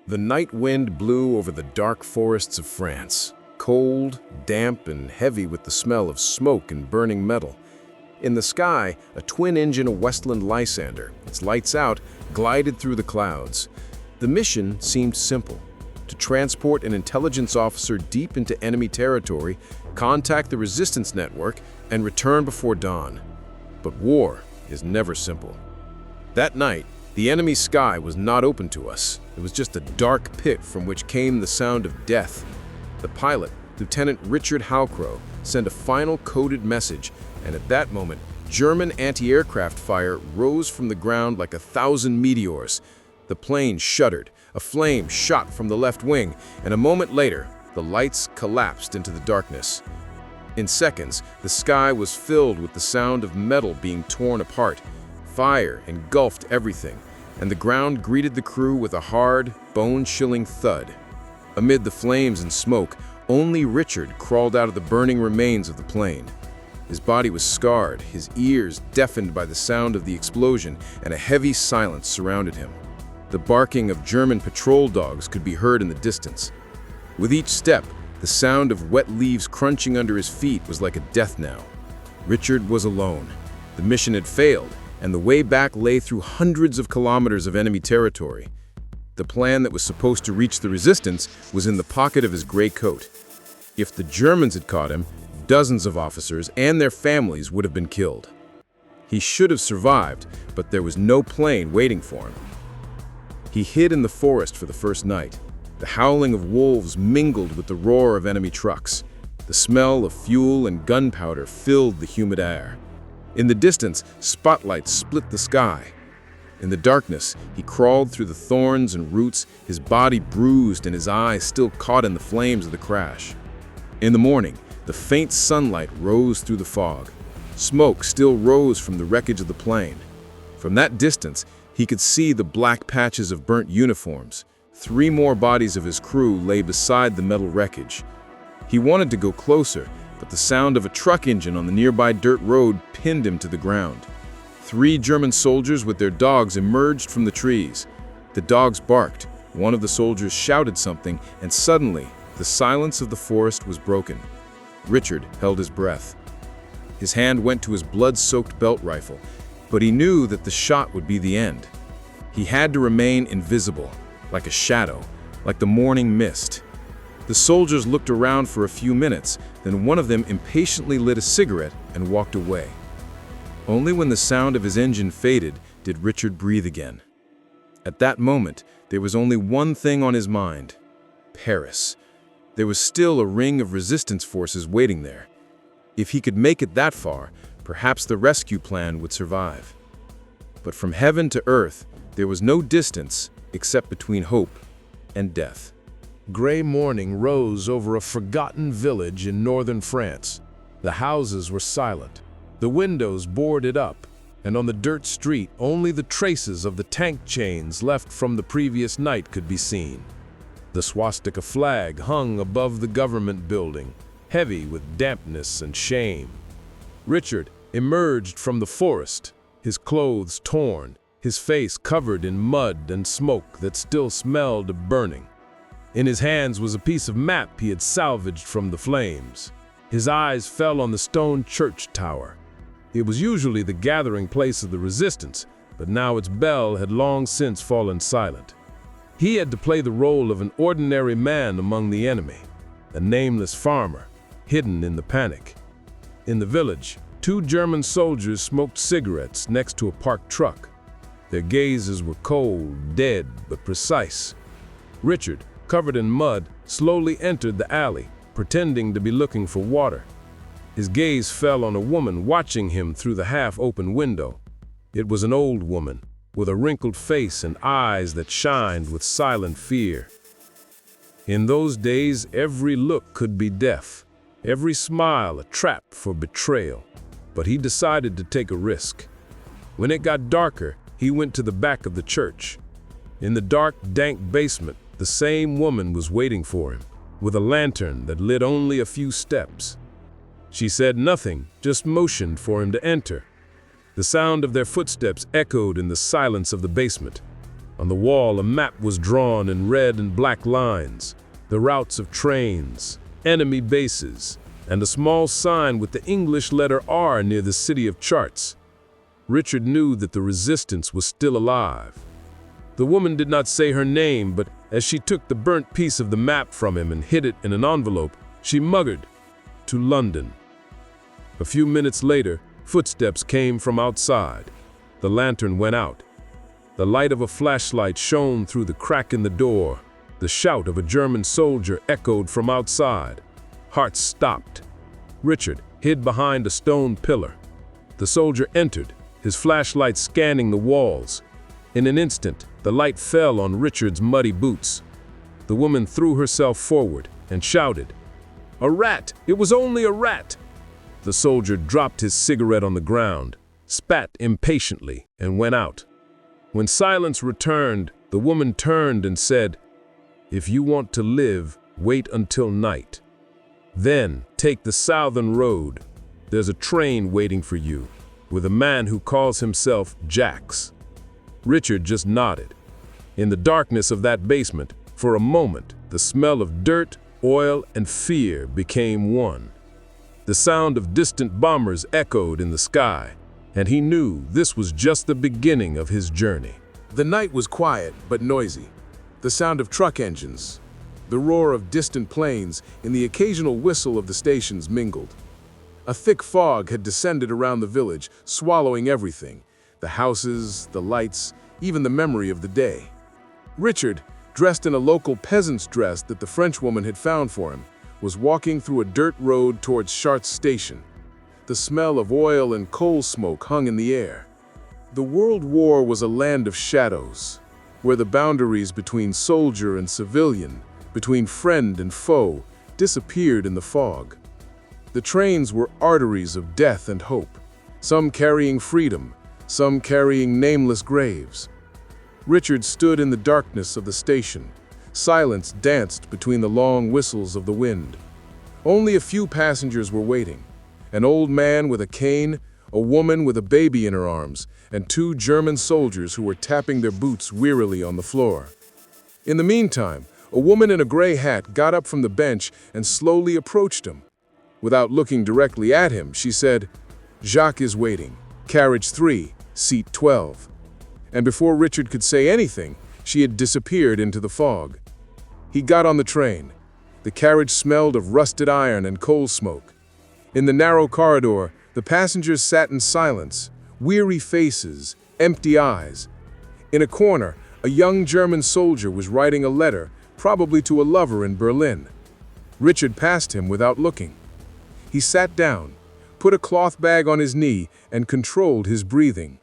The night wind blew over the dark forests of France, cold, damp, and heavy with the smell of smoke and burning metal. In the sky, a twin-engine Westland Lysander, its lights out, glided through the clouds. The mission seemed simple: to transport an intelligence officer deep into enemy territory, contact the resistance network, and return before dawn. But war is never simple. That night, the enemy sky was not open to us. It was just a dark pit from which came the sound of death. The pilot, Lieutenant Richard Halcrow, sent a final coded message, and at that moment, German anti-aircraft fire rose from the ground like 1,000 meteors. The plane shuddered, a flame shot from the left wing, and a moment later, the lights collapsed into the darkness. In seconds, the sky was filled with the sound of metal being torn apart. Fire engulfed everything, and the ground greeted the crew with a hard, bone-chilling thud. Amid the flames and smoke, only Richard crawled out of the burning remains of the plane. His body was scarred, his ears deafened by the sound of the explosion, and a heavy silence surrounded him. The barking of German patrol dogs could be heard in the distance. With each step, the sound of wet leaves crunching under his feet was like a death knell. Richard was alone. The mission had failed, and the way back lay through hundreds of kilometers of enemy territory. The plan that was supposed to reach the resistance was in the pocket of his gray coat. If the Germans had caught him, dozens of officers and their families would have been killed. He should have survived, but there was no plane waiting for him. He hid in the forest for the first night. The howling of wolves mingled with the roar of enemy trucks. The smell of fuel and gunpowder filled the humid air. In the distance, spotlights split the sky. In the darkness, he crawled through the thorns and roots, his body bruised and his eyes still caught in the flames of the crash. In the morning, the faint sunlight rose through the fog. Smoke still rose from the wreckage of the plane. From that distance, he could see the black patches of burnt uniforms. 3 more bodies of his crew lay beside the metal wreckage. He wanted to go closer, but the sound of a truck engine on the nearby dirt road pinned him to the ground. 3 German soldiers with their dogs emerged from the trees. The dogs barked. One of the soldiers shouted something, and suddenly, the silence of the forest was broken. Richard held his breath. His hand went to his blood-soaked belt rifle, but he knew that the shot would be the end. He had to remain invisible, like a shadow, like the morning mist. The soldiers looked around for a few minutes, then one of them impatiently lit a cigarette and walked away. Only when the sound of his engine faded did Richard breathe again. At that moment, there was only one thing on his mind: Paris. There was still a ring of resistance forces waiting there. If he could make it that far, perhaps the rescue plan would survive. But from heaven to earth, there was no distance except between hope and death. Gray morning rose over a forgotten village in northern France. The houses were silent, the windows boarded up, and on the dirt street only the traces of the tank chains left from the previous night could be seen. The swastika flag hung above the government building, heavy with dampness and shame. Richard emerged from the forest, his clothes torn, his face covered in mud and smoke that still smelled of burning. In his hands was a piece of map he had salvaged from the flames. His eyes fell on the stone church tower. It was usually the gathering place of the resistance, but now its bell had long since fallen silent. He had to play the role of an ordinary man among the enemy, a nameless farmer, hidden in the panic. In the village, 2 German soldiers smoked cigarettes next to a parked truck. Their gazes were cold, dead, but precise. Richard, covered in mud, slowly entered the alley, pretending to be looking for water. His gaze fell on a woman watching him through the half-open window. It was an old woman, with a wrinkled face and eyes that shined with silent fear. In those days, every look could be death, every smile a trap for betrayal. But he decided to take a risk. When it got darker, he went to the back of the church. In the dark, dank basement, the same woman was waiting for him, with a lantern that lit only a few steps. She said nothing, just motioned for him to enter. The sound of their footsteps echoed in the silence of the basement. On the wall, a map was drawn in red and black lines, the routes of trains, enemy bases, and a small sign with the English letter R near the city of Chartres. Richard knew that the resistance was still alive. The woman did not say her name, but as she took the burnt piece of the map from him and hid it in an envelope, she muttered, "To London." A few minutes later, footsteps came from outside. The lantern went out. The light of a flashlight shone through the crack in the door. The shout of a German soldier echoed from outside. Hearts stopped. Richard hid behind a stone pillar. The soldier entered, his flashlight scanning the walls. In an instant, the light fell on Richard's muddy boots. The woman threw herself forward and shouted, "A rat! It was only a rat!" The soldier dropped his cigarette on the ground, spat impatiently, and went out. When silence returned, the woman turned and said, "If you want to live, wait until night. Then take the southern road. There's a train waiting for you, with a man who calls himself Jacks." Richard just nodded. In the darkness of that basement, for a moment, the smell of dirt, oil, and fear became one. The sound of distant bombers echoed in the sky, and he knew this was just the beginning of his journey. The night was quiet but noisy. The sound of truck engines, the roar of distant planes, and the occasional whistle of the stations mingled. A thick fog had descended around the village, swallowing everything: the houses, the lights, even the memory of the day. Richard, dressed in a local peasant's dress that the Frenchwoman had found for him, was walking through a dirt road towards Chartres station. The smell of oil and coal smoke hung in the air. The World War was a land of shadows, where the boundaries between soldier and civilian, between friend and foe, disappeared in the fog. The trains were arteries of death and hope, some carrying freedom, some carrying nameless graves. Richard stood in the darkness of the station. Silence danced between the long whistles of the wind. Only a few passengers were waiting: an old man with a cane, a woman with a baby in her arms, and two German soldiers who were tapping their boots wearily on the floor. In the meantime, a woman in a gray hat got up from the bench and slowly approached him. Without looking directly at him, she said, "Jacques is waiting. Carriage 3, seat 12. And before Richard could say anything, she had disappeared into the fog. He got on the train. The carriage smelled of rusted iron and coal smoke. In the narrow corridor, the passengers sat in silence, weary faces, empty eyes. In a corner, a young German soldier was writing a letter, probably to a lover in Berlin. Richard passed him without looking. He sat down, put a cloth bag on his knee, and controlled his breathing.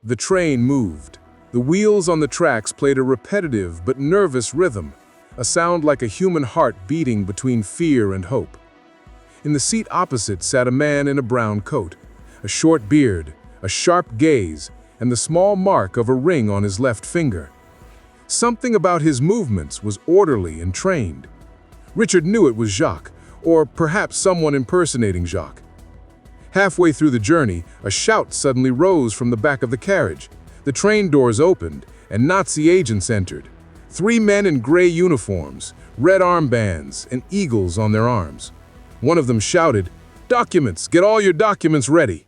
The train moved. The wheels on the tracks played a repetitive but nervous rhythm, a sound like a human heart beating between fear and hope. In the seat opposite sat a man in a brown coat, a short beard, a sharp gaze, and the small mark of a ring on his left finger. Something about his movements was orderly and trained. Richard knew it was Jacques, or perhaps someone impersonating Jacques. Halfway through the journey, a shout suddenly rose from the back of the carriage. The train doors opened, and Nazi agents entered. 3 men in gray uniforms, red armbands, and eagles on their arms. One of them shouted, "Documents! Get all your documents ready!"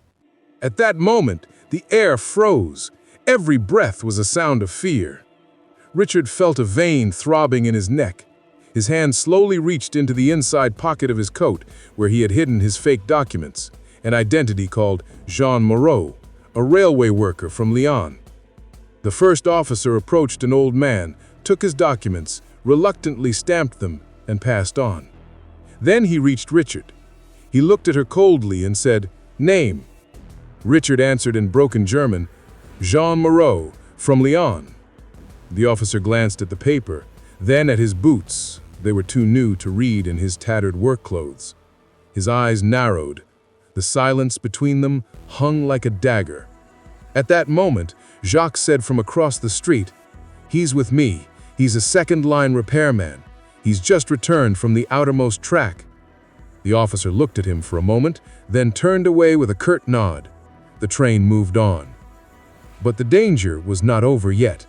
At that moment, the air froze. Every breath was a sound of fear. Richard felt a vein throbbing in his neck. His hand slowly reached into the inside pocket of his coat, where he had hidden his fake documents, an identity called Jean Moreau, a railway worker from Lyon. The first officer approached an old man, took his documents, reluctantly stamped them, and passed on. Then he reached Richard. He looked at her coldly and said, "Name." Richard answered in broken German, "Jean Moreau, from Lyon." The officer glanced at the paper, then at his boots. They were too new to read in his tattered work clothes. His eyes narrowed. The silence between them hung like a dagger. At that moment, Jacques said from across the street, "He's with me. He's a second-line repairman. He's just returned from the outermost track." The officer looked at him for a moment, then turned away with a curt nod. The train moved on. But the danger was not over yet.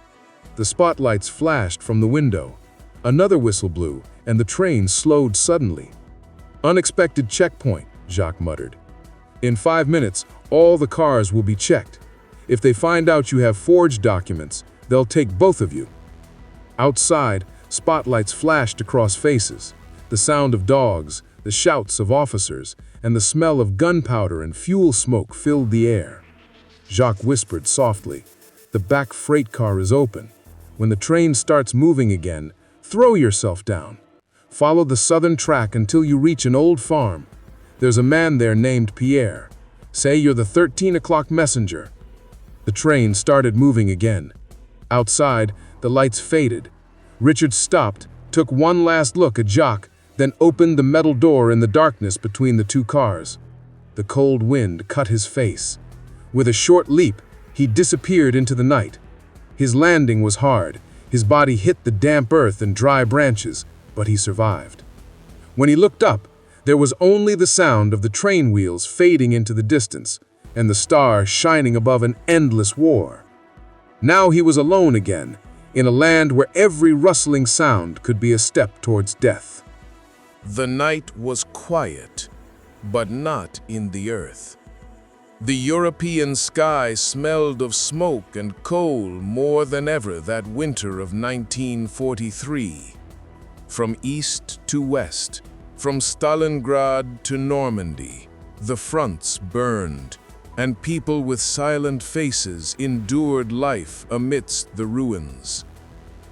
The spotlights flashed from the window. Another whistle blew, and the train slowed suddenly. "Unexpected checkpoint," Jacques muttered. "In 5 minutes, all the cars will be checked. If they find out you have forged documents, they'll take both of you." Outside, spotlights flashed across faces. The sound of dogs, the shouts of officers, and the smell of gunpowder and fuel smoke filled the air. Jacques whispered softly, "The back freight car is open. When the train starts moving again, throw yourself down. Follow the southern track until you reach an old farm. There's a man there named Pierre. Say you're the 13 o'clock messenger." The train started moving again. Outside, the lights faded. Richard stopped, took one last look at Jacques, then opened the metal door in the darkness between the two cars. The cold wind cut his face. With a short leap, he disappeared into the night. His landing was hard. His body hit the damp earth and dry branches, but he survived. When he looked up, there was only the sound of the train wheels fading into the distance and the stars shining above an endless war. Now he was alone again, in a land where every rustling sound could be a step towards death. The night was quiet, but not in the earth. The European sky smelled of smoke and coal more than ever that winter of 1943. From east to west, from Stalingrad to Normandy, the fronts burned, and people with silent faces endured life amidst the ruins.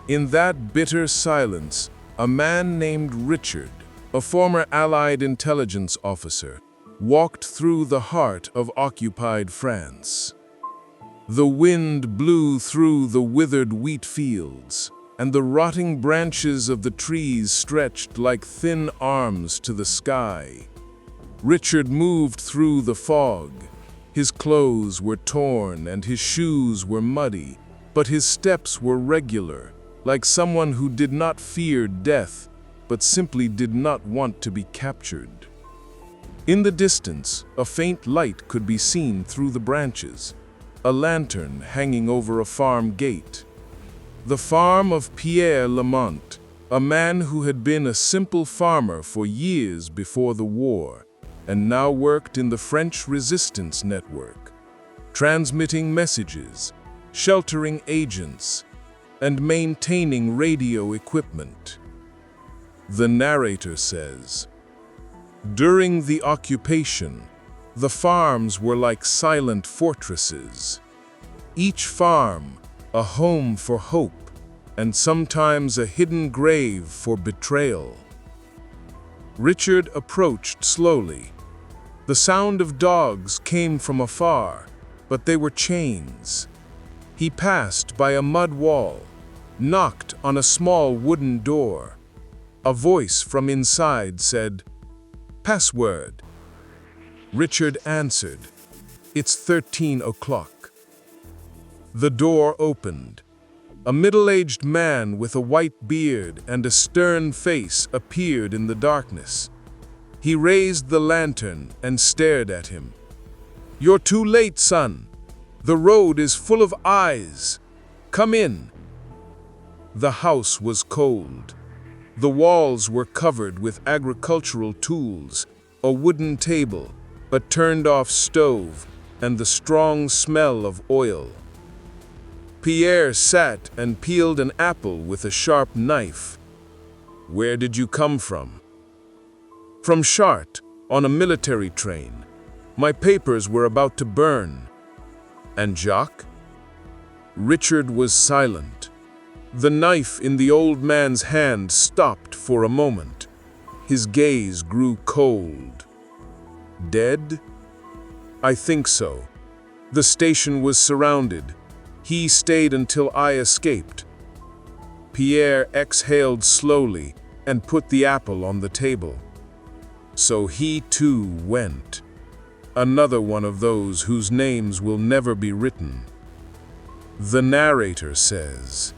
In that bitter silence, a man named Richard, a former Allied intelligence officer, walked through the heart of occupied France. The wind blew through the withered wheat fields, and the rotting branches of the trees stretched like thin arms to the sky. Richard moved through the fog. His clothes were torn and his shoes were muddy, but his steps were regular, like someone who did not fear death, but simply did not want to be captured. In the distance, a faint light could be seen through the branches, a lantern hanging over a farm gate. The farm of Pierre Lamont, a man who had been a simple farmer for years before the war, and now worked in the French resistance network, transmitting messages, sheltering agents, and maintaining radio equipment. The narrator says, "During the occupation, the farms were like silent fortresses. Each farm, a home for hope, and sometimes a hidden grave for betrayal." Richard approached slowly. The sound of dogs came from afar, but they were chains. He passed by a mud wall, knocked on a small wooden door. A voice from inside said, "Password." Richard answered, "It's 13 o'clock." The door opened. A middle-aged man with a white beard and a stern face appeared in the darkness. He raised the lantern and stared at him. "You're too late, son. The road is full of eyes. Come in." The house was cold. The walls were covered with agricultural tools, a wooden table, a turned-off stove, and the strong smell of oil. Pierre sat and peeled an apple with a sharp knife. "Where did you come from?" "From Chartres, on a military train. My papers were about to burn." "And Jacques?" Richard was silent. The knife in the old man's hand stopped for a moment. His gaze grew cold. "Dead?" "I think so. The station was surrounded. He stayed until I escaped." Pierre exhaled slowly and put the apple on the table. "So he too went. Another one of those whose names will never be written." The narrator says,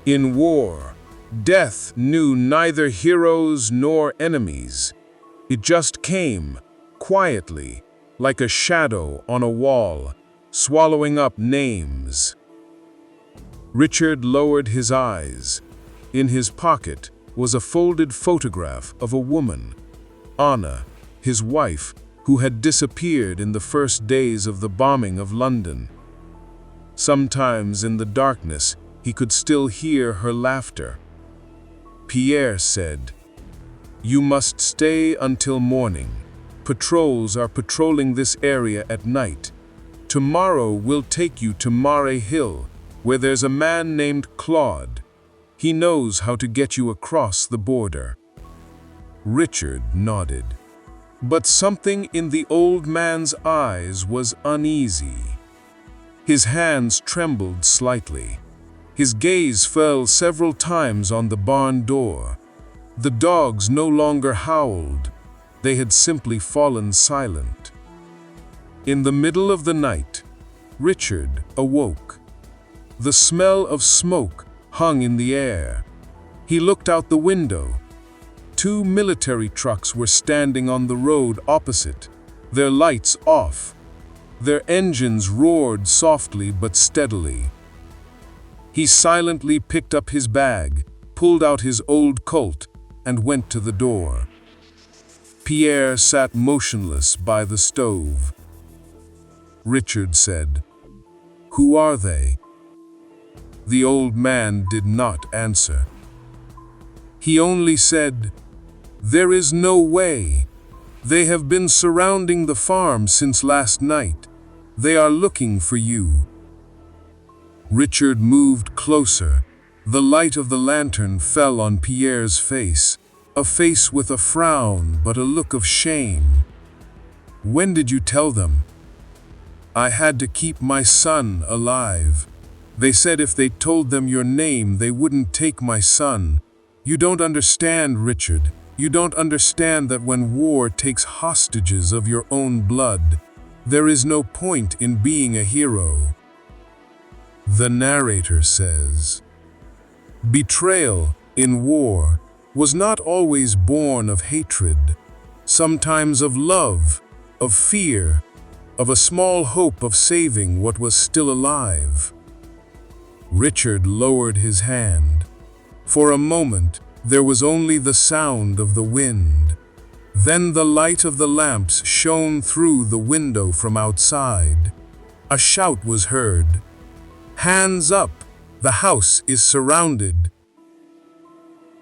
"In war, death knew neither heroes nor enemies. It just came, quietly, like a shadow on a wall, swallowing up names." Richard lowered his eyes. In his pocket was a folded photograph of a woman, Anna, his wife, who had disappeared in the first days of the bombing of London. Sometimes in the darkness, he could still hear her laughter. Pierre said, "You must stay until morning. Patrols are patrolling this area at night. Tomorrow we'll take you to Mare Hill, where there's a man named Claude. He knows how to get you across the border." Richard nodded. But something in the old man's eyes was uneasy. His hands trembled slightly. His gaze fell several times on the barn door. The dogs no longer howled. They had simply fallen silent. In the middle of the night, Richard awoke. The smell of smoke hung in the air. He looked out the window. 2 military trucks were standing on the road opposite, their lights off. Their engines roared softly but steadily. He silently picked up his bag, pulled out his old Colt, and went to the door. Pierre sat motionless by the stove. Richard said, "Who are they?" The old man did not answer. He only said, "There is no way. They have been surrounding the farm since last night. They are looking for you." Richard moved closer. The light of the lantern fell on Pierre's face, a face with a frown but a look of shame. "When did you tell them?" "I had to keep my son alive. They said if they told them your name, they wouldn't take my son. You don't understand, Richard. You don't understand that when war takes hostages of your own blood, there is no point in being a hero." The narrator says, "Betrayal in war was not always born of hatred, sometimes of love, of fear, of a small hope of saving what was still alive." Richard lowered his hand. For a moment, there was only the sound of the wind. Then the light of the lamps shone through the window from outside. A shout was heard. "Hands up! The house is surrounded!"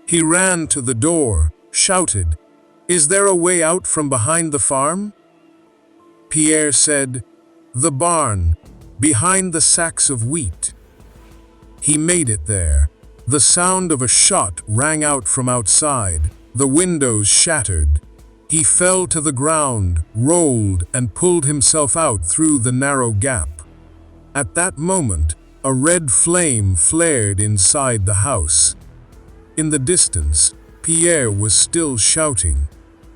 He ran to the door, shouted, "Is there a way out from behind the farm?" Pierre said, "The barn, behind the sacks of wheat." He made it there. The sound of a shot rang out from outside. The windows shattered. He fell to the ground, rolled, and pulled himself out through the narrow gap. At that moment, a red flame flared inside the house. In the distance, Pierre was still shouting.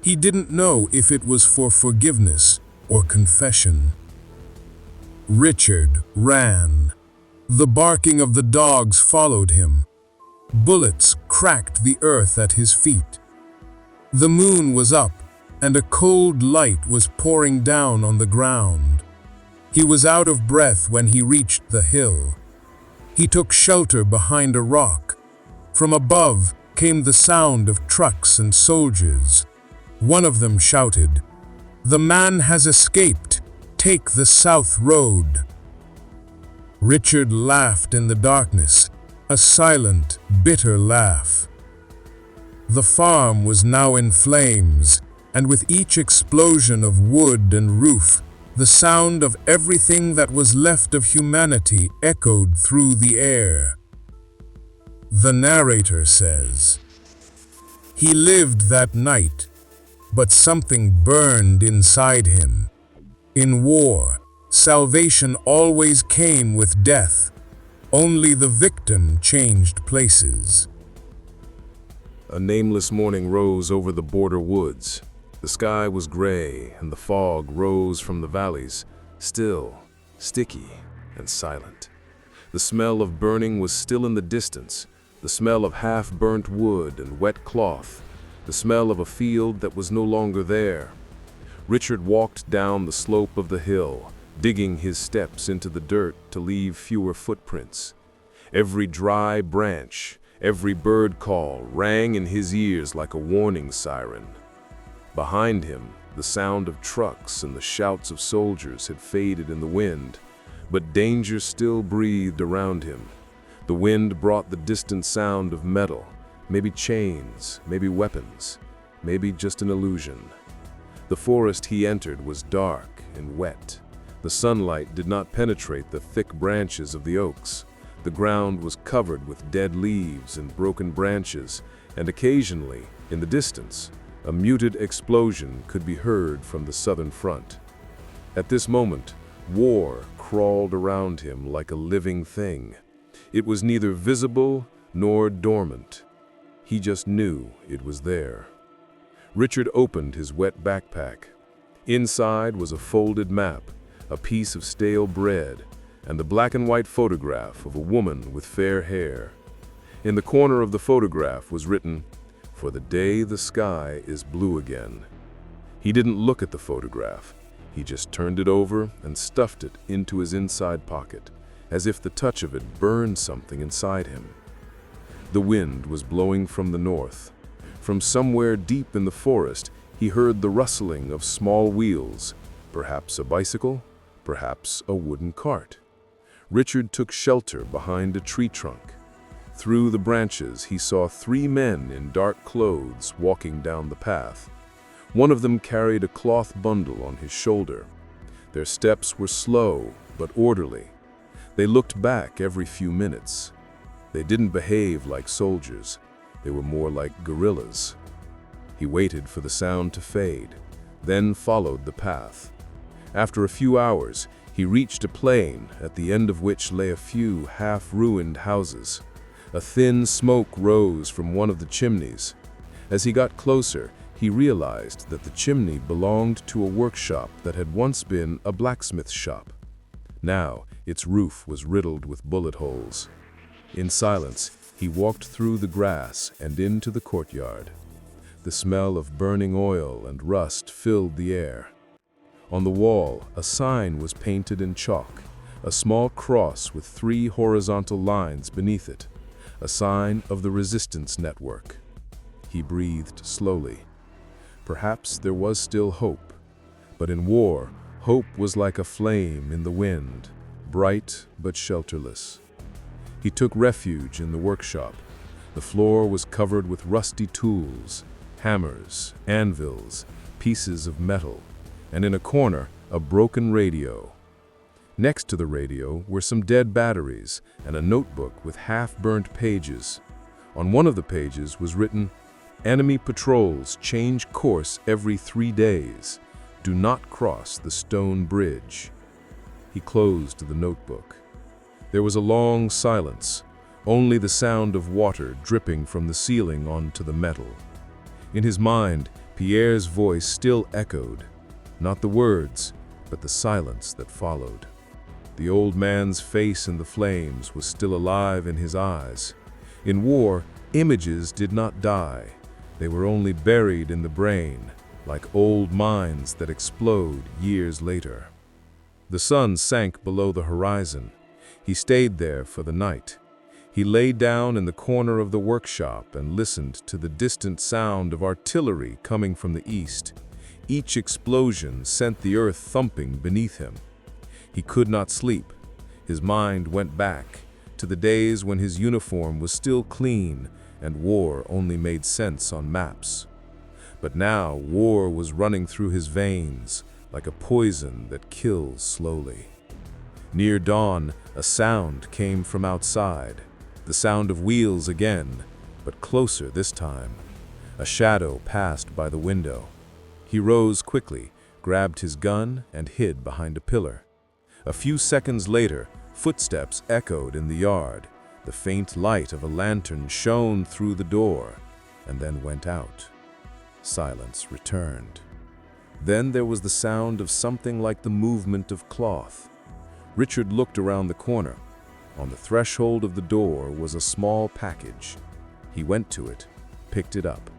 He didn't know if it was for forgiveness or confession. Richard ran. The barking of the dogs followed him. Bullets cracked the earth at his feet. The moon was up, and a cold light was pouring down on the ground. He was out of breath when he reached the hill. He took shelter behind a rock. From above came the sound of trucks and soldiers. One of them shouted, "The man has escaped. Take the south road." Richard laughed in the darkness, a silent, bitter laugh. The farm was now in flames, and with each explosion of wood and roof, the sound of everything that was left of humanity echoed through the air. The narrator says, "He lived that night, but something burned inside him. In war, salvation always came with death. Only the victim changed places." A nameless morning rose over the border woods. The sky was gray, and the fog rose from the valleys, still, sticky, and silent. The smell of burning was still in the distance, the smell of half-burnt wood and wet cloth, the smell of a field that was no longer there. Richard walked down the slope of the hill, digging his steps into the dirt to leave fewer footprints. Every dry branch, every bird call rang in his ears like a warning siren. Behind him, the sound of trucks and the shouts of soldiers had faded in the wind, but danger still breathed around him. The wind brought the distant sound of metal, maybe chains, maybe weapons, maybe just an illusion. The forest he entered was dark and wet. The sunlight did not penetrate the thick branches of the oaks. The ground was covered with dead leaves and broken branches, and occasionally, in the distance, a muted explosion could be heard from the southern front. At this moment, war crawled around him like a living thing. It was neither visible nor dormant. He just knew it was there. Richard opened his wet backpack. Inside was a folded map, a piece of stale bread, and the black and white photograph of a woman with fair hair. In the corner of the photograph was written, "For the day the sky is blue again." He didn't look at the photograph. He just turned it over and stuffed it into his inside pocket, as if the touch of it burned something inside him. The wind was blowing from the north. From somewhere deep in the forest, he heard the rustling of small wheels, perhaps a bicycle, perhaps a wooden cart. Richard took shelter behind a tree trunk. Through the branches, he saw 3 men in dark clothes walking down the path. One of them carried a cloth bundle on his shoulder. Their steps were slow but orderly. They looked back every few minutes. They didn't behave like soldiers. They were more like guerrillas. He waited for the sound to fade, then followed the path. After a few hours, he reached a plain at the end of which lay a few half-ruined houses. A thin smoke rose from one of the chimneys. As he got closer, he realized that the chimney belonged to a workshop that had once been a blacksmith's shop. Now, its roof was riddled with bullet holes. In silence, he walked through the grass and into the courtyard. The smell of burning oil and rust filled the air. On the wall, a sign was painted in chalk, a small cross with 3 horizontal lines beneath it, a sign of the resistance network. He breathed slowly. Perhaps there was still hope, but in war, hope was like a flame in the wind, bright but shelterless. He took refuge in the workshop. The floor was covered with rusty tools, hammers, anvils, pieces of metal, and in a corner, a broken radio. Next to the radio were some dead batteries and a notebook with half-burnt pages. On one of the pages was written, "Enemy patrols change course every 3 days. Do not cross the stone bridge." He closed the notebook. There was a long silence, only the sound of water dripping from the ceiling onto the metal. In his mind, Pierre's voice still echoed, not the words, but the silence that followed. The old man's face in the flames was still alive in his eyes. In war, images did not die. They were only buried in the brain, like old mines that explode years later. The sun sank below the horizon. He stayed there for the night. He lay down in the corner of the workshop and listened to the distant sound of artillery coming from the east. Each explosion sent the earth thumping beneath him. He could not sleep. His mind went back to the days when his uniform was still clean and war only made sense on maps. But now war was running through his veins like a poison that kills slowly. Near dawn, a sound came from outside. The sound of wheels again, but closer this time. A shadow passed by the window. He rose quickly, grabbed his gun, and hid behind a pillar. A few seconds later, footsteps echoed in the yard. The faint light of a lantern shone through the door, and then went out. Silence returned. Then there was the sound of something like the movement of cloth. Richard looked around the corner. On the threshold of the door was a small package. He went to it, picked it up.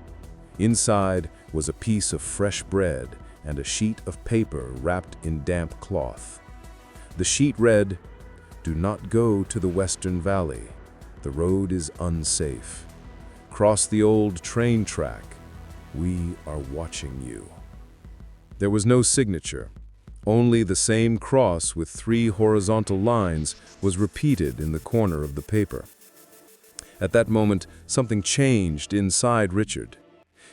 Inside was a piece of fresh bread and a sheet of paper wrapped in damp cloth. The sheet read, "Do not go to the Western Valley. The road is unsafe. Cross the old train track. We are watching you." There was no signature. Only the same cross with 3 horizontal lines was repeated in the corner of the paper. At that moment, something changed inside Richard.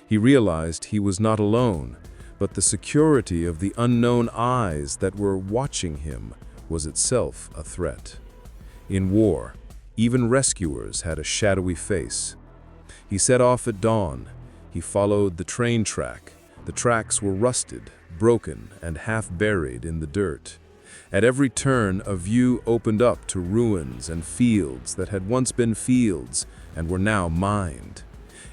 He realized he was not alone, but the security of the unknown eyes that were watching him was itself a threat. In war, even rescuers had a shadowy face. He set off at dawn. He followed the train track. The tracks were rusted, broken, and half buried in the dirt. At every turn, a view opened up to ruins and fields that had once been fields and were now mined.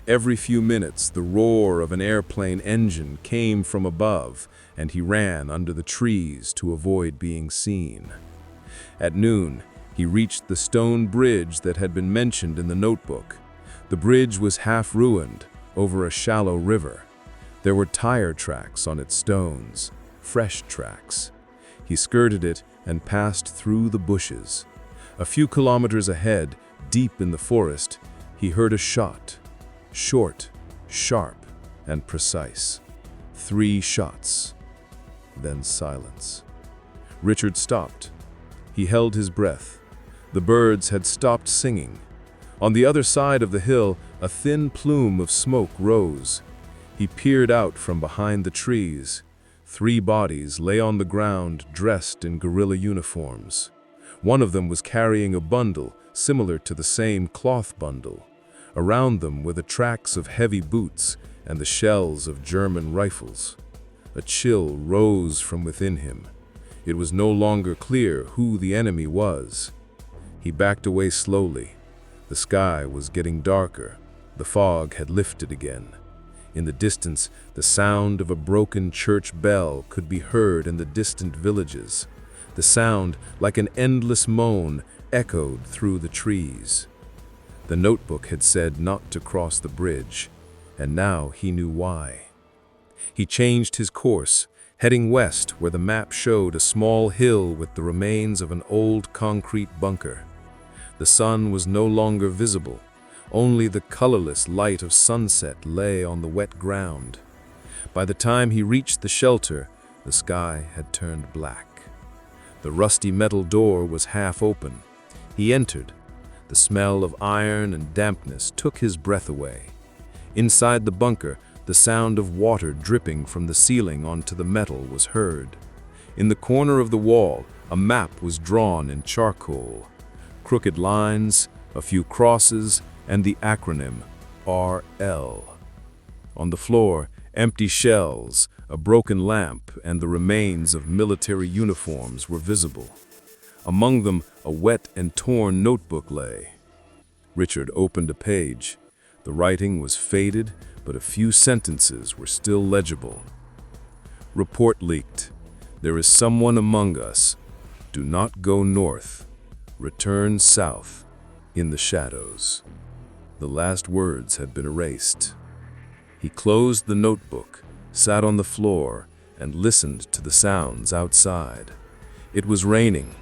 Every few minutes, the roar of an airplane engine came from above, and he ran under the trees to avoid being seen. At noon, he reached the stone bridge that had been mentioned in the notebook. The bridge was half ruined, over a shallow river. There were tire tracks on its stones, fresh tracks. He skirted it and passed through the bushes. A few kilometers ahead, deep in the forest, he heard a shot. Short, sharp, and precise. 3 shots. Then silence. Richard stopped. He held his breath. The birds had stopped singing. On the other side of the hill, a thin plume of smoke rose. He peered out from behind the trees. 3 bodies lay on the ground dressed in guerrilla uniforms. One of them was carrying a bundle similar to the same cloth bundle. Around them were the tracks of heavy boots and the shells of German rifles. A chill rose from within him. It was no longer clear who the enemy was. He backed away slowly. The sky was getting darker. The fog had lifted again. In the distance, the sound of a broken church bell could be heard in the distant villages. The sound, like an endless moan, echoed through the trees. The notebook had said not to cross the bridge, and now he knew why. He changed his course, heading west where the map showed a small hill with the remains of an old concrete bunker. The sun was no longer visible. Only the colorless light of sunset lay on the wet ground. By the time he reached the shelter, the sky had turned black. The rusty metal door was half open. He entered. The smell of iron and dampness took his breath away. Inside the bunker, the sound of water dripping from the ceiling onto the metal was heard. In the corner of the wall, a map was drawn in charcoal. Crooked lines, a few crosses, and the acronym RL. On the floor, empty shells, a broken lamp, and the remains of military uniforms were visible. Among them, a wet and torn notebook lay. Richard opened a page. The writing was faded, but a few sentences were still legible. Report leaked. There is someone among us. Do not go north. Return south, in the shadows. The last words had been erased. He closed the notebook, sat on the floor, and listened to the sounds outside. It was raining.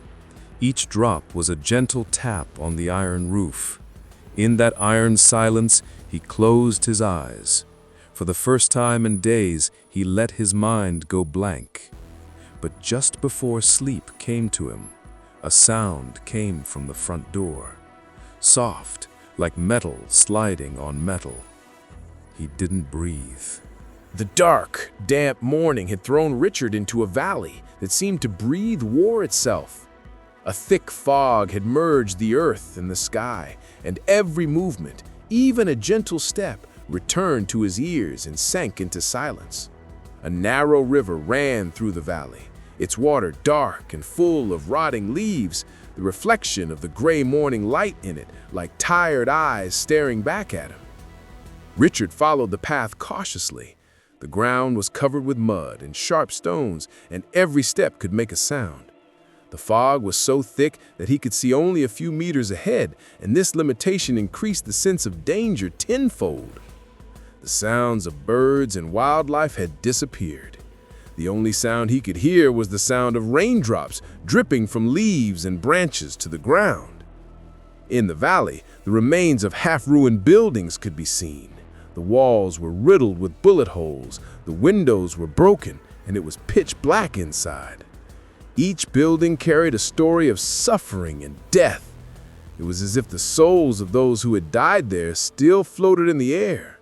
Each drop was a gentle tap on the iron roof. In that iron silence, he closed his eyes. For the first time in days, he let his mind go blank. But just before sleep came to him, a sound came from the front door. Soft, like metal sliding on metal. He didn't breathe. The dark, damp morning had thrown Richard into a valley that seemed to breathe war itself. A thick fog had merged the earth and the sky, and every movement, even a gentle step, returned to his ears and sank into silence. A narrow river ran through the valley, its water dark and full of rotting leaves, the reflection of the gray morning light in it like tired eyes staring back at him. Richard followed the path cautiously. The ground was covered with mud and sharp stones, and every step could make a sound. The fog was so thick that he could see only a few meters ahead, and this limitation increased the sense of danger tenfold. The sounds of birds and wildlife had disappeared. The only sound he could hear was the sound of raindrops dripping from leaves and branches to the ground. In the valley, the remains of half-ruined buildings could be seen. The walls were riddled with bullet holes, the windows were broken, and it was pitch black inside. Each building carried a story of suffering and death. It was as if the souls of those who had died there still floated in the air.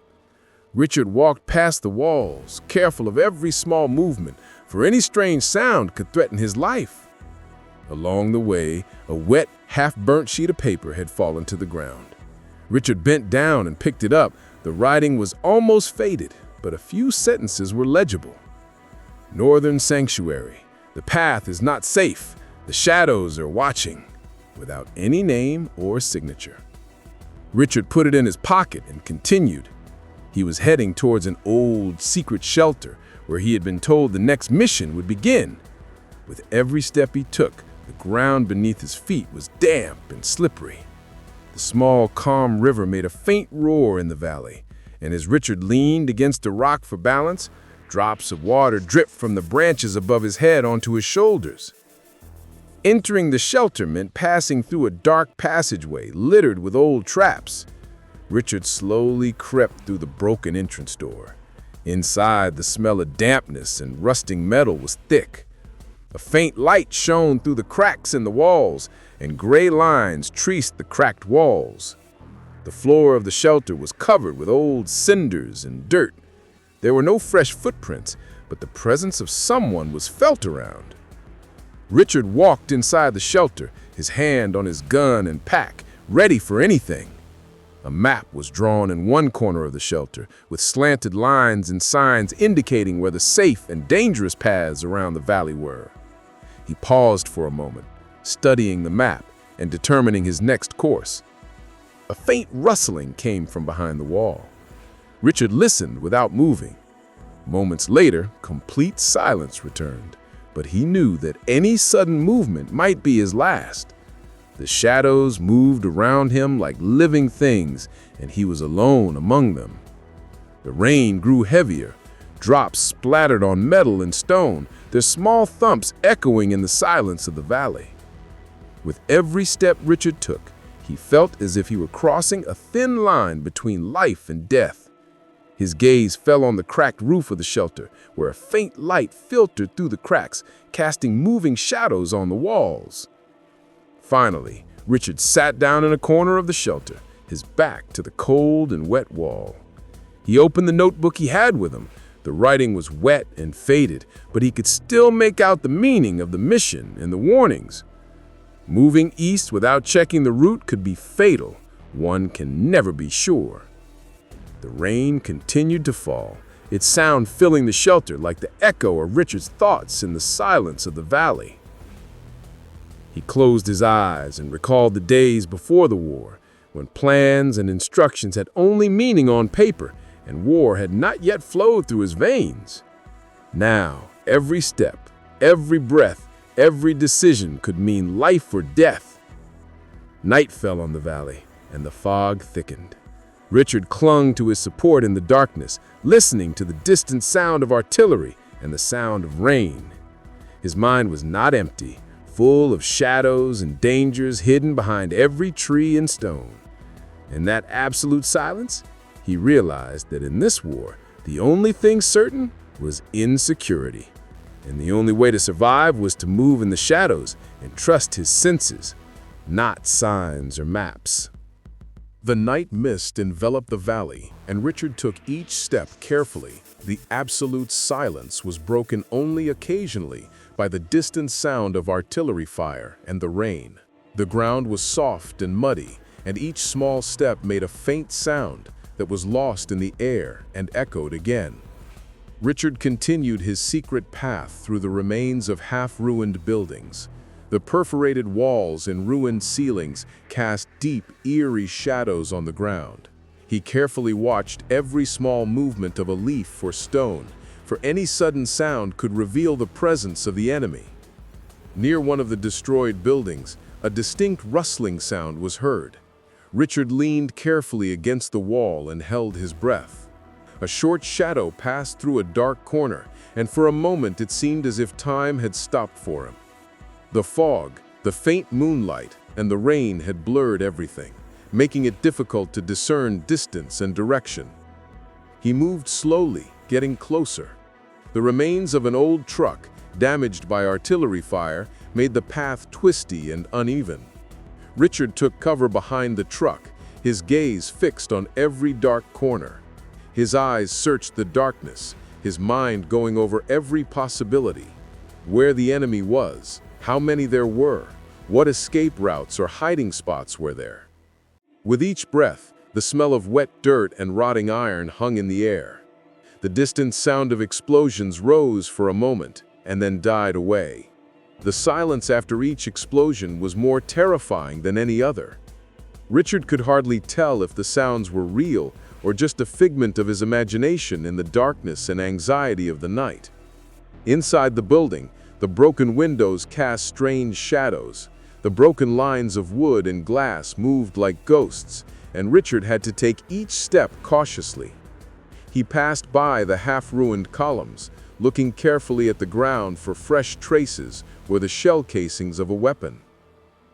Richard walked past the walls, careful of every small movement, for any strange sound could threaten his life. Along the way, a wet, half-burnt sheet of paper had fallen to the ground. Richard bent down and picked it up. The writing was almost faded, but a few sentences were legible. Northern Sanctuary. The path is not safe. The shadows are watching. Without any name or signature. Richard put it in his pocket and continued. He was heading towards an old, secret shelter where he had been told the next mission would begin. With every step he took, the ground beneath his feet was damp and slippery. The small, calm river made a faint roar in the valley, and as Richard leaned against a rock for balance, drops of water dripped from the branches above his head onto his shoulders. Entering the shelter meant passing through a dark passageway littered with old traps. Richard slowly crept through the broken entrance door. Inside, the smell of dampness and rusting metal was thick. A faint light shone through the cracks in the walls, and gray lines traced the cracked walls. The floor of the shelter was covered with old cinders and dirt. There were no fresh footprints, but the presence of someone was felt around. Richard walked inside the shelter, his hand on his gun and pack, ready for anything. A map was drawn in one corner of the shelter, with slanted lines and signs indicating where the safe and dangerous paths around the valley were. He paused for a moment, studying the map and determining his next course. A faint rustling came from behind the wall. Richard listened without moving. Moments later, complete silence returned, but he knew that any sudden movement might be his last. The shadows moved around him like living things, and he was alone among them. The rain grew heavier. Drops splattered on metal and stone, their small thumps echoing in the silence of the valley. With every step Richard took, he felt as if he were crossing a thin line between life and death. His gaze fell on the cracked roof of the shelter, where a faint light filtered through the cracks, casting moving shadows on the walls. Finally, Richard sat down in a corner of the shelter, his back to the cold and wet wall. He opened the notebook he had with him. The writing was wet and faded, but he could still make out the meaning of the mission and the warnings. Moving east without checking the route could be fatal. One can never be sure. The rain continued to fall, its sound filling the shelter like the echo of Richard's thoughts in the silence of the valley. He closed his eyes and recalled the days before the war, when plans and instructions had only meaning on paper, and war had not yet flowed through his veins. Now, every step, every breath, every decision could mean life or death. Night fell on the valley, and the fog thickened. Richard clung to his support in the darkness, listening to the distant sound of artillery and the sound of rain. His mind was not empty, full of shadows and dangers hidden behind every tree and stone. In that absolute silence, he realized that in this war, the only thing certain was insecurity. And the only way to survive was to move in the shadows and trust his senses, not signs or maps. The night mist enveloped the valley, and Richard took each step carefully. The absolute silence was broken only occasionally by the distant sound of artillery fire and the rain. The ground was soft and muddy, and each small step made a faint sound that was lost in the air and echoed again. Richard continued his secret path through the remains of half-ruined buildings. The perforated walls and ruined ceilings cast deep, eerie shadows on the ground. He carefully watched every small movement of a leaf or stone, for any sudden sound could reveal the presence of the enemy. Near one of the destroyed buildings, a distinct rustling sound was heard. Richard leaned carefully against the wall and held his breath. A short shadow passed through a dark corner, and for a moment it seemed as if time had stopped for him. The fog, the faint moonlight, and the rain had blurred everything, making it difficult to discern distance and direction. He moved slowly, getting closer. The remains of an old truck, damaged by artillery fire, made the path twisty and uneven. Richard took cover behind the truck, his gaze fixed on every dark corner. His eyes searched the darkness, his mind going over every possibility. Where the enemy was, how many there were, what escape routes or hiding spots were there. With each breath, the smell of wet dirt and rotting iron hung in the air. The distant sound of explosions rose for a moment and then died away. The silence after each explosion was more terrifying than any other. Richard could hardly tell if the sounds were real or just a figment of his imagination in the darkness and anxiety of the night. Inside the building, the broken windows cast strange shadows. The broken lines of wood and glass moved like ghosts, and Richard had to take each step cautiously. He passed by the half-ruined columns, looking carefully at the ground for fresh traces or the shell casings of a weapon.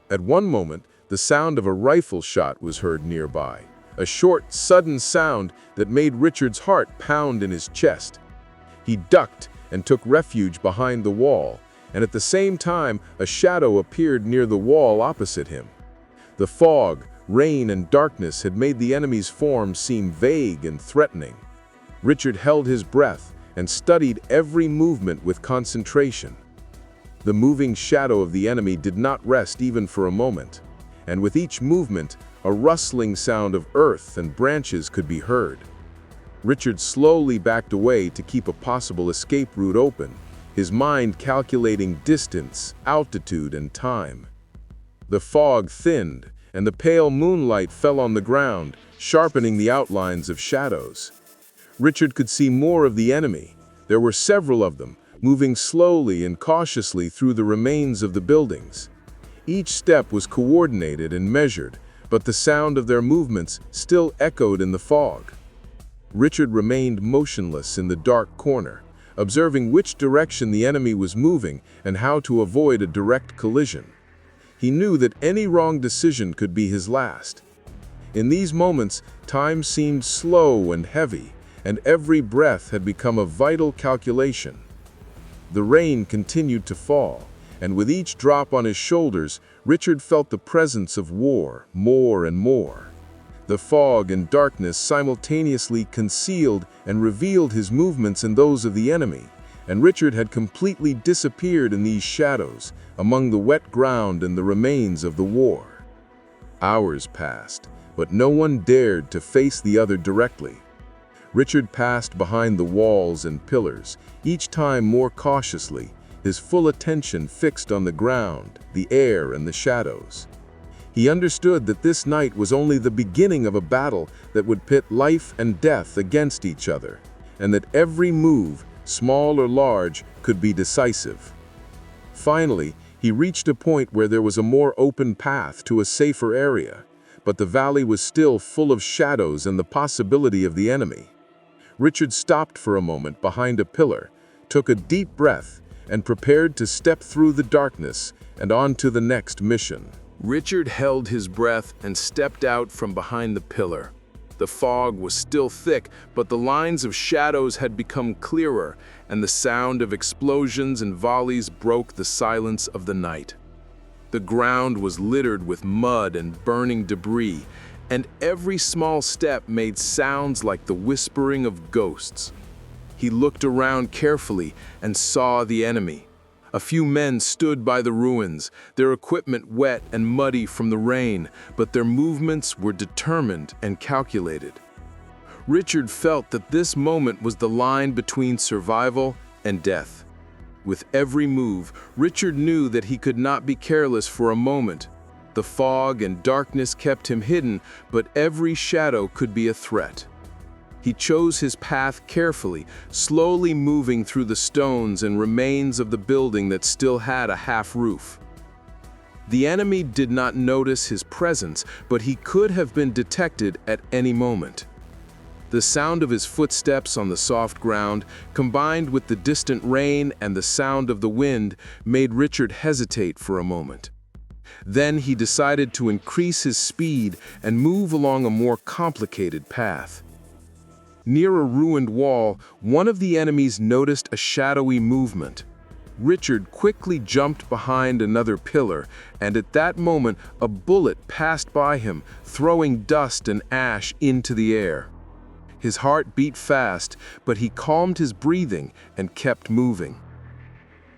At one moment, the sound of a rifle shot was heard nearby, a short, sudden sound that made Richard's heart pound in his chest. He ducked and took refuge behind the wall, and at the same time, a shadow appeared near the wall opposite him. The fog, rain, and darkness had made the enemy's form seem vague and threatening. Richard held his breath and studied every movement with concentration. The moving shadow of the enemy did not rest even for a moment, and with each movement, a rustling sound of earth and branches could be heard. Richard slowly backed away to keep a possible escape route open, his mind calculating distance, altitude, and time. The fog thinned, and the pale moonlight fell on the ground, sharpening the outlines of shadows. Richard could see more of the enemy. There were several of them, moving slowly and cautiously through the remains of the buildings. Each step was coordinated and measured, but the sound of their movements still echoed in the fog. Richard remained motionless in the dark corner, observing which direction the enemy was moving and how to avoid a direct collision. He knew that any wrong decision could be his last. In these moments, time seemed slow and heavy, and every breath had become a vital calculation. The rain continued to fall, and with each drop on his shoulders, Richard felt the presence of war more and more. The fog and darkness simultaneously concealed and revealed his movements and those of the enemy, and Richard had completely disappeared in these shadows, among the wet ground and the remains of the war. Hours passed, but no one dared to face the other directly. Richard passed behind the walls and pillars, each time more cautiously, his full attention fixed on the ground, the air, and the shadows. He understood that this night was only the beginning of a battle that would pit life and death against each other, and that every move, small or large, could be decisive. Finally, he reached a point where there was a more open path to a safer area, but the valley was still full of shadows and the possibility of the enemy. Richard stopped for a moment behind a pillar, took a deep breath, and prepared to step through the darkness and on to the next mission. Richard held his breath and stepped out from behind the pillar. The fog was still thick, but the lines of shadows had become clearer, and the sound of explosions and volleys broke the silence of the night. The ground was littered with mud and burning debris, and every small step made sounds like the whispering of ghosts. He looked around carefully and saw the enemy. A few men stood by the ruins, their equipment wet and muddy from the rain, but their movements were determined and calculated. Richard felt that this moment was the line between survival and death. With every move, Richard knew that he could not be careless for a moment. The fog and darkness kept him hidden, but every shadow could be a threat. He chose his path carefully, slowly moving through the stones and remains of the building that still had a half roof. The enemy did not notice his presence, but he could have been detected at any moment. The sound of his footsteps on the soft ground, combined with the distant rain and the sound of the wind, made Richard hesitate for a moment. Then he decided to increase his speed and move along a more complicated path. Near a ruined wall, one of the enemies noticed a shadowy movement. Richard quickly jumped behind another pillar, and at that moment a bullet passed by him, throwing dust and ash into the air. His heart beat fast, but he calmed his breathing and kept moving.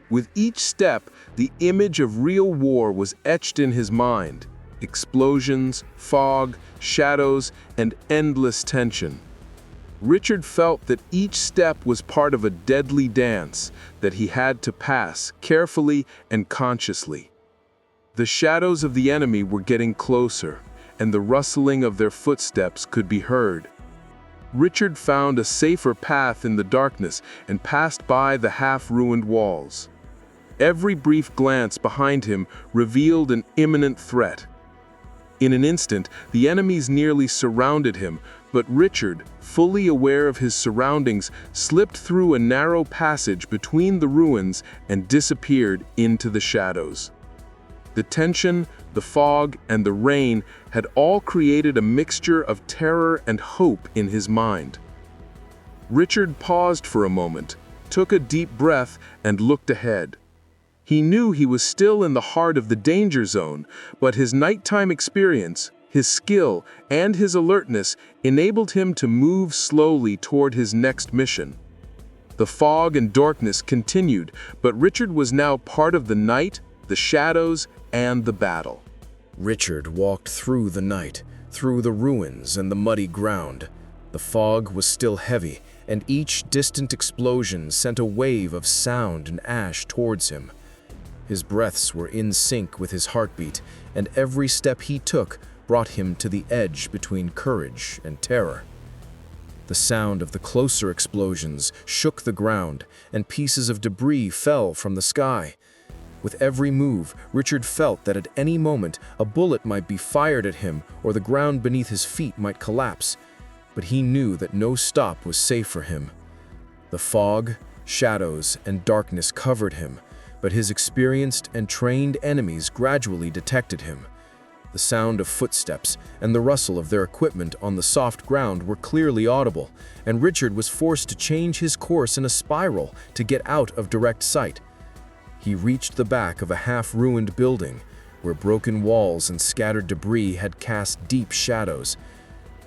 With each step, the image of real war was etched in his mind: explosions, fog, shadows, and endless tension. Richard felt that each step was part of a deadly dance that he had to pass carefully and consciously. The shadows of the enemy were getting closer, and the rustling of their footsteps could be heard. Richard found a safer path in the darkness and passed by the half-ruined walls. Every brief glance behind him revealed an imminent threat. In an instant, the enemies nearly surrounded him, but Richard, fully aware of his surroundings, slipped through a narrow passage between the ruins and disappeared into the shadows. The tension, the fog, and the rain had all created a mixture of terror and hope in his mind. Richard paused for a moment, took a deep breath, and looked ahead. He knew he was still in the heart of the danger zone, but his nighttime experience, his skill, and his alertness enabled him to move slowly toward his next mission. The fog and darkness continued, but Richard was now part of the night, the shadows, and the battle. Richard walked through the night, through the ruins and the muddy ground. The fog was still heavy, and each distant explosion sent a wave of sound and ash towards him. His breaths were in sync with his heartbeat, and every step he took brought him to the edge between courage and terror. The sound of the closer explosions shook the ground, and pieces of debris fell from the sky. With every move, Richard felt that at any moment a bullet might be fired at him or the ground beneath his feet might collapse. But he knew that no stop was safe for him. The fog, shadows, and darkness covered him, but his experienced and trained enemies gradually detected him. The sound of footsteps and the rustle of their equipment on the soft ground were clearly audible, and Richard was forced to change his course in a spiral to get out of direct sight. He reached the back of a half-ruined building, where broken walls and scattered debris had cast deep shadows.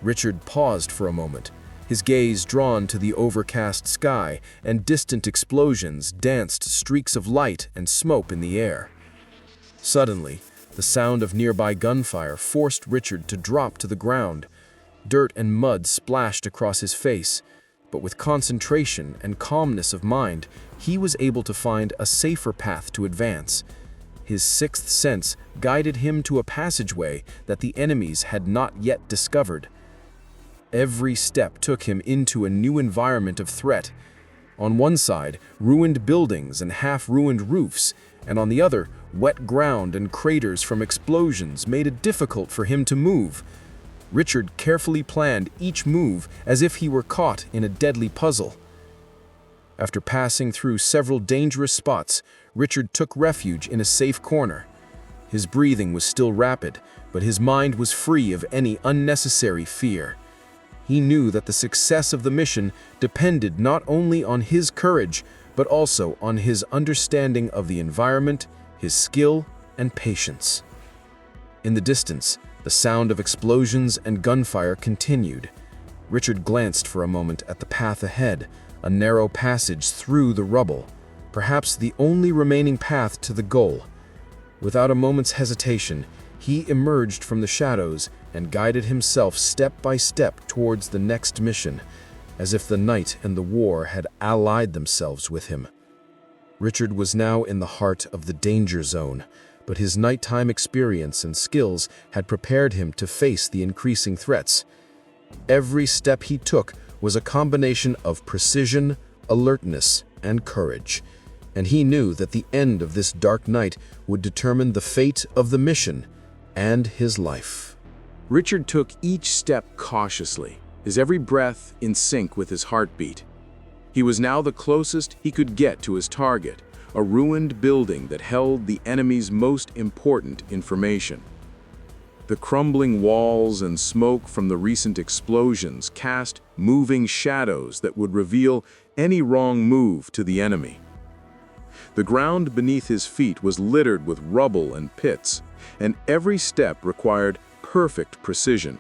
Richard paused for a moment, his gaze drawn to the overcast sky, and distant explosions danced streaks of light and smoke in the air. Suddenly, the sound of nearby gunfire forced Richard to drop to the ground. Dirt and mud splashed across his face, but with concentration and calmness of mind, he was able to find a safer path to advance. His sixth sense guided him to a passageway that the enemies had not yet discovered. Every step took him into a new environment of threat. On one side, ruined buildings and half-ruined roofs, and on the other, wet ground and craters from explosions made it difficult for him to move. Richard carefully planned each move as if he were caught in a deadly puzzle. After passing through several dangerous spots, Richard took refuge in a safe corner. His breathing was still rapid, but his mind was free of any unnecessary fear. He knew that the success of the mission depended not only on his courage, but also on his understanding of the environment, his skill, and patience. In the distance, the sound of explosions and gunfire continued. Richard glanced for a moment at the path ahead, a narrow passage through the rubble, perhaps the only remaining path to the goal. Without a moment's hesitation, he emerged from the shadows and guided himself step by step towards the next mission, as if the night and the war had allied themselves with him. Richard was now in the heart of the danger zone, but his nighttime experience and skills had prepared him to face the increasing threats. Every step he took was a combination of precision, alertness, and courage, and he knew that the end of this dark night would determine the fate of the mission and his life. Richard took each step cautiously, his every breath in sync with his heartbeat. He was now the closest he could get to his target, a ruined building that held the enemy's most important information. The crumbling walls and smoke from the recent explosions cast moving shadows that would reveal any wrong move to the enemy. The ground beneath his feet was littered with rubble and pits, and every step required perfect precision.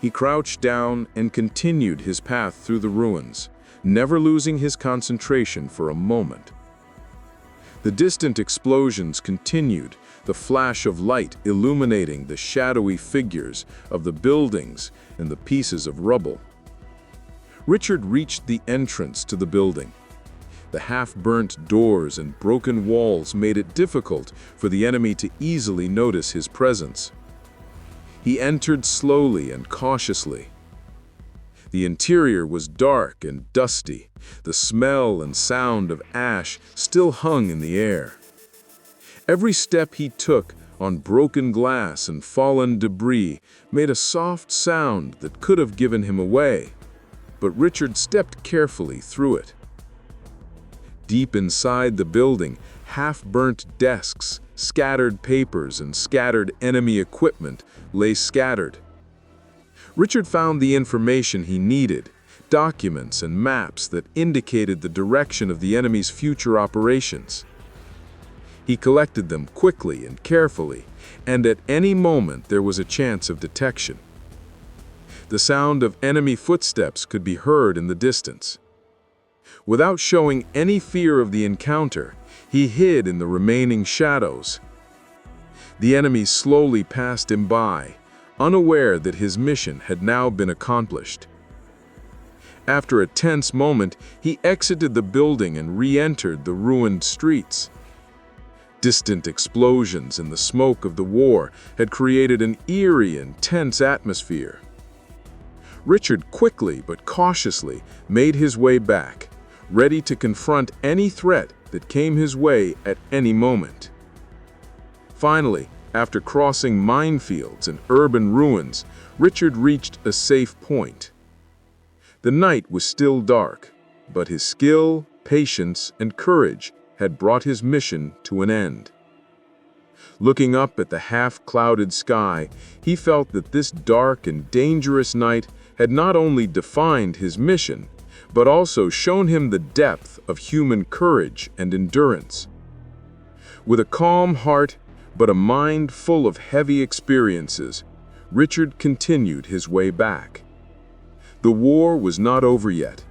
He crouched down and continued his path through the ruins, never losing his concentration for a moment. The distant explosions continued, the flash of light illuminating the shadowy figures of the buildings and the pieces of rubble. Richard reached the entrance to the building. The half-burnt doors and broken walls made it difficult for the enemy to easily notice his presence. He entered slowly and cautiously. The interior was dark and dusty. The smell and sound of ash still hung in the air. Every step he took on broken glass and fallen debris made a soft sound that could have given him away, but Richard stepped carefully through it. Deep inside the building, half-burnt desks, scattered papers, and scattered enemy equipment lay scattered. Richard found the information he needed, documents and maps that indicated the direction of the enemy's future operations. He collected them quickly and carefully, and at any moment there was a chance of detection. The sound of enemy footsteps could be heard in the distance. Without showing any fear of the encounter, he hid in the remaining shadows. The enemy slowly passed him by, unaware that his mission had now been accomplished. After a tense moment, he exited the building and re-entered the ruined streets. Distant explosions and the smoke of the war had created an eerie and tense atmosphere. Richard quickly but cautiously made his way back, ready to confront any threat that came his way at any moment. Finally, after crossing minefields and urban ruins, Richard reached a safe point. The night was still dark, but his skill, patience, and courage had brought his mission to an end. Looking up at the half-clouded sky, he felt that this dark and dangerous night had not only defined his mission, but also shown him the depth of human courage and endurance. With a calm heart, but a mind full of heavy experiences, Richard continued his way back. The war was not over yet,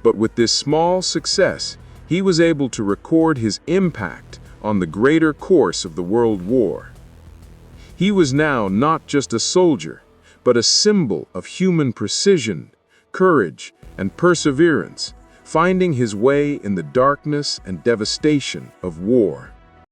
but with this small success, he was able to record his impact on the greater course of the World War. He was now not just a soldier, but a symbol of human precision, courage, and perseverance, finding his way in the darkness and devastation of war.